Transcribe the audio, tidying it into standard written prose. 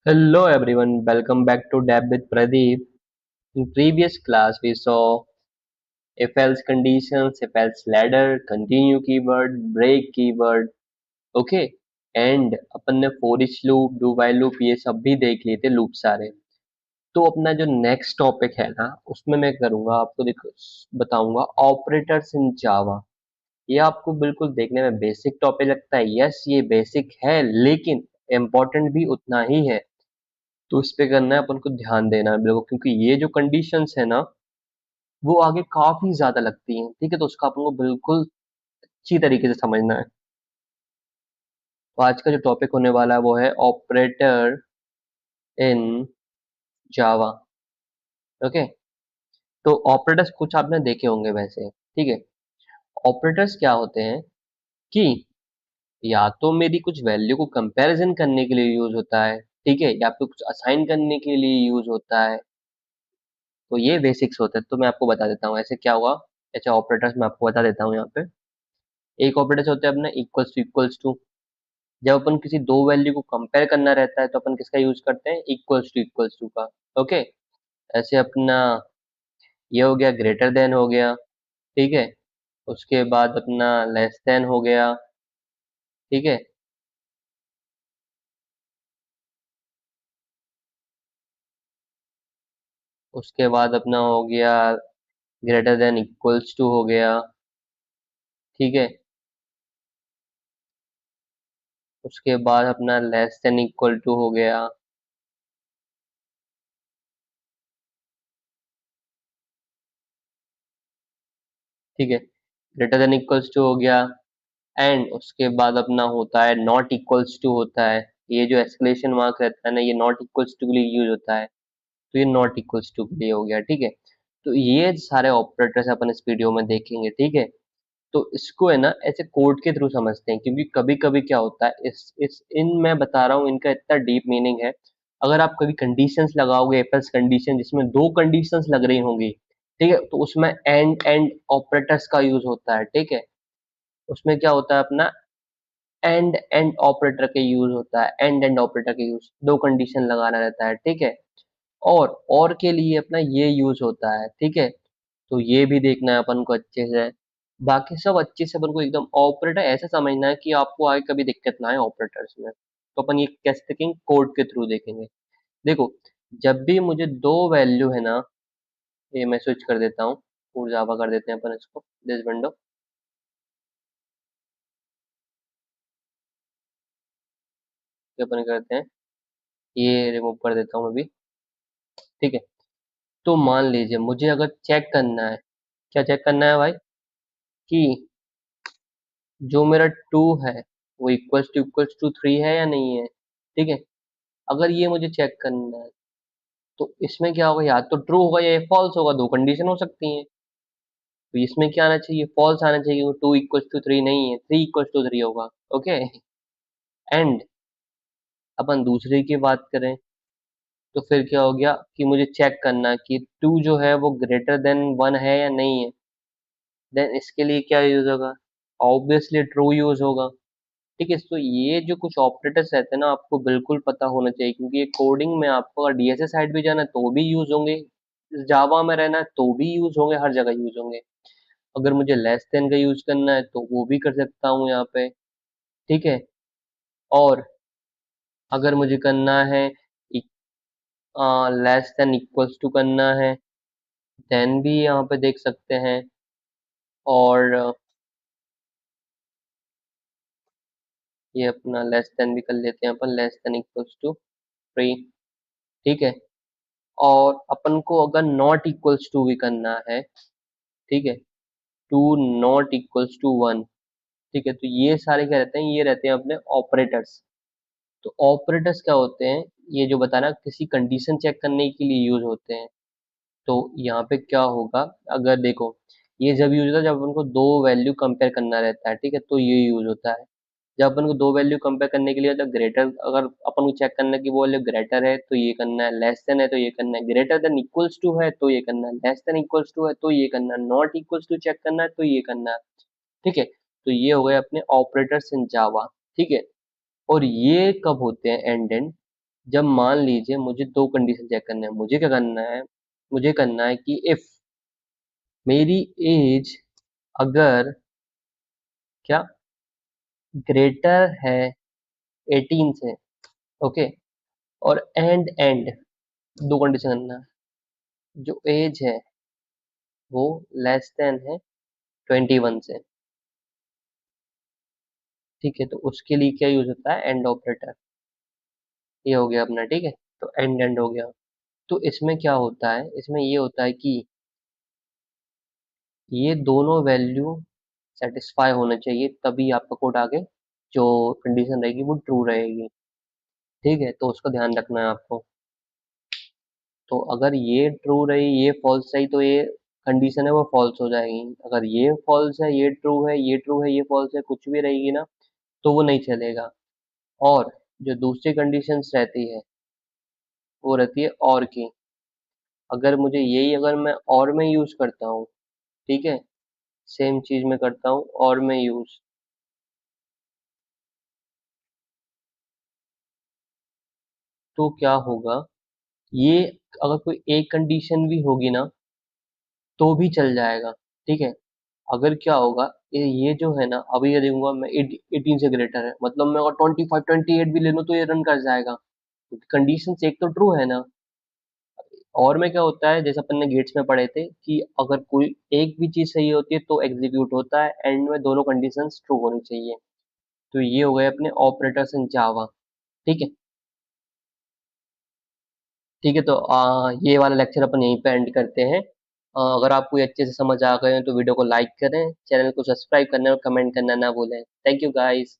Hello everyone, welcome back to Dab with Pradeep. In previous class, we saw if else conditions, if else ladder, continue keyword, break keyword, okay? And अपन ने for each loop, do while loop ये सब भी देख लिए थे loop सारे। तो अपना जो नेक्स्ट टॉपिक है ना, उसमें मैं करूंगा आपको देखो बताऊंगा ऑपरेटर्स इन जावा। ये आपको बिल्कुल देखने में बेसिक टॉपिक लगता है, यस ये बेसिक है लेकिन इम्पोर्टेंट भी उतना ही है। तो इस पे करना है अपन को ध्यान देना है बिल्कुल, क्योंकि ये जो कंडीशंस है ना वो आगे काफी ज्यादा लगती हैं, ठीक है? तो उसका अपन को बिल्कुल अच्छी तरीके से समझना है। तो आज का जो टॉपिक होने वाला है वो है ऑपरेटर इन जावा। ओके, तो ऑपरेटर्स कुछ आपने देखे होंगे वैसे, ठीक है? ऑपरेटर्स क्या होते हैं कि या तो मेरी कुछ वैल्यू को कंपैरिजन करने के लिए यूज होता है, ठीक है, या फिर कुछ असाइन करने के लिए यूज होता है। तो ये बेसिक्स होते हैं, तो मैं आपको बता देता हूँ ऐसे क्या हुआ। ऐसे ऑपरेटर्स मैं आपको बता देता हूँ यहाँ पे। एक ऑपरेटर होता है अपना इक्वल्स टू। जब अपन किसी दो वैल्यू को कंपेयर करना रहता है तो अपन किसका यूज करते हैं, इक्वल्स टू का। ओके, ऐसे अपना ये हो गया, ग्रेटर देन हो गया, ठीक है। उसके बाद अपना लेस देन हो गया, ठीक है। उसके बाद अपना हो गया ग्रेटर देन इक्वल्स टू हो गया, ठीक है। उसके बाद अपना लेस देन इक्वल टू हो गया, ठीक है। ग्रेटर देन इक्वल्स टू हो गया, एंड उसके बाद अपना होता है नॉट इक्वल्स टू होता है। ये जो एक्सक्लेमेशन मार्क रहता है ना, ये नॉट इक्वल्स टू के लिए यूज होता है। तो ये नॉट इक्वल्स टू के लिए हो गया, ठीक है। तो ये सारे ऑपरेटर्स अपन इस वीडियो में देखेंगे, ठीक है। तो इसको है ना ऐसे कोड के थ्रू समझते हैं, क्योंकि कभी कभी क्या होता है इस इन मैं बता रहा हूँ इनका इतना डीप मीनिंग है। अगर आप कभी कंडीशंस लगाओगे, एल्स कंडीशन जिसमें दो कंडीशंस लग रही होंगी, ठीक है, तो उसमें एंड ऑपरेटर्स का यूज होता है, ठीक है। उसमें क्या होता है अपना एंड ऑपरेटर के यूज होता है, एंड ऑपरेटर के यूज, दो कंडीशन लगाना रहता है, ठीक है। और के लिए अपना ये यूज होता है, ठीक है। तो ये भी देखना है अपन को अच्छे से। बाकी सब अच्छे से अपन को एकदम ऑपरेटर ऐसा समझना है कि आपको आगे कभी दिक्कत ना आए ऑपरेटर्स में। तो अपन ये कैसे देखेंगे, कोड के थ्रू देखेंगे। देखो, जब भी मुझे दो वैल्यू है ना, ये मैं स्विच कर देता हूँ, पूर्ण जावा कर देते हैं अपन इसको, दिस विंडो। अपन करते हैं, ये रिमूव कर देता हूँ अभी, ठीक है। तो मान लीजिए मुझे अगर चेक करना है, क्या चेक करना है भाई, कि जो मेरा टू है वो इक्वल्स टू थ्री है या नहीं है, ठीक है। अगर ये मुझे चेक करना है तो इसमें क्या होगा, या तो ट्रू होगा या फॉल्स होगा, दो कंडीशन हो सकती हैं। तो इसमें क्या आना चाहिए, फॉल्स आना चाहिए, टू इक्वल्स टू थ्री नहीं है, थ्री इक्वल्स टू थ्री होगा। ओके, एंड अपन दूसरे की बात करें तो फिर क्या हो गया कि मुझे चेक करना कि टू जो है वो ग्रेटर देन वन है या नहीं है। देन इसके लिए क्या यूज होगा, ऑब्वियसली ट्रू यूज होगा, ठीक है। तो ये जो कुछ ऑपरेटर्स रहते हैं ना, आपको बिल्कुल पता होना चाहिए, क्योंकि ये कोडिंग में आपको अगर डीएसए साइड भी जाना है तो भी यूज होंगे, जावा में रहना है तो भी यूज होंगे, हर जगह यूज होंगे। अगर मुझे लेस देन का यूज करना है तो वो भी कर सकता हूँ यहाँ पे, ठीक है। और अगर मुझे करना है लेस देन इक्वल्स टू करना है, देन भी यहाँ पे देख सकते हैं। और ये अपना लेस देन भी कर लेते हैं अपन, less than equals to three, ठीक है। और अपन को अगर नॉट इक्वल्स टू भी करना है, ठीक है, two not equals to one, ठीक है। तो ये सारे क्या रहते हैं, ये रहते हैं अपने ऑपरेटर्स। तो ऑपरेटर्स क्या होते हैं, ये जो बताना किसी कंडीशन चेक करने के लिए यूज होते हैं। तो यहाँ पे क्या होगा, अगर देखो ये जब यूज होता है जब उनको दो वैल्यू कंपेयर करना रहता है, ठीक है, तो ये यूज होता है। जब अपन को दो वैल्यू कंपेयर करने के लिए मतलब ग्रेटर, अगर अपन को चेक करना है कि वो वैल्यू ग्रेटर है तो ये करना है, लेस देन है तो ये करना है, ग्रेटर देन इक्वल्स टू है तो ये करना है, लेस देन इक्वल्स टू है तो ये करना है, नॉट इक्वल्स टू चेक करना है तो ये करना है, ठीक है। तो ये हो गए अपने ऑपरेटर्स इन जावा, ठीक है। और ये कब होते हैं, एंड एंड, जब मान लीजिए मुझे दो कंडीशन चेक करना है, मुझे क्या करना है, मुझे करना है कि इफ मेरी एज अगर क्या ग्रेटर है 18 से, ओके, और एंड एंड दो कंडीशन करना है, जो एज है वो लेस देन है 21 से, ठीक है, तो उसके लिए क्या यूज होता है, एंड ऑपरेटर। ये हो गया अपना, ठीक है, तो एंड एंड हो गया। तो इसमें क्या होता है, इसमें ये होता है कि ये दोनों वैल्यू सेटिस्फाई होने चाहिए, तभी आपका कोड आगे जो कंडीशन रहेगी वो ट्रू रहेगी, ठीक है, तो उसका ध्यान रखना है आपको। तो अगर ये ट्रू रही, ये फॉल्स रही, तो ये कंडीशन है वो फॉल्स हो जाएगी। अगर ये फॉल्स है, ये ट्रू है, ये ट्रू है, ये फॉल्स है, कुछ भी रहेगी ना, तो वो नहीं चलेगा। और जो दूसरी कंडीशंस रहती है वो रहती है और की। अगर मुझे यही अगर मैं और में यूज करता हूँ, ठीक है, सेम चीज में करता हूँ और में यूज, तो क्या होगा, ये अगर कोई एक कंडीशन भी होगी ना तो भी चल जाएगा, ठीक है। अगर क्या होगा, ये जो है ना, अभी ये देखूंगा मैं 18 से ग्रेटर है, मतलब मैं अगर 25 28 भी ले लूँ तो ये रन कर जाएगा, कंडीशन एक तो ट्रू है ना। और में क्या होता है, जैसे अपन ने गेट्स में पढ़े थे कि अगर कोई एक भी चीज सही होती है तो एग्जीक्यूट होता है, एंड में दोनों कंडीशंस ट्रू होनी चाहिए। तो ये हो गए अपने ऑपरेटर्स इन जावा, ठीक है। ठीक है, तो ये वाला लेक्चर अपन यहीं पे एंड करते हैं। अगर आपको ये अच्छे से समझ आ गए हैं तो वीडियो को लाइक करें, चैनल को सब्सक्राइब करना और कमेंट करना ना भूलें। Thank you guys.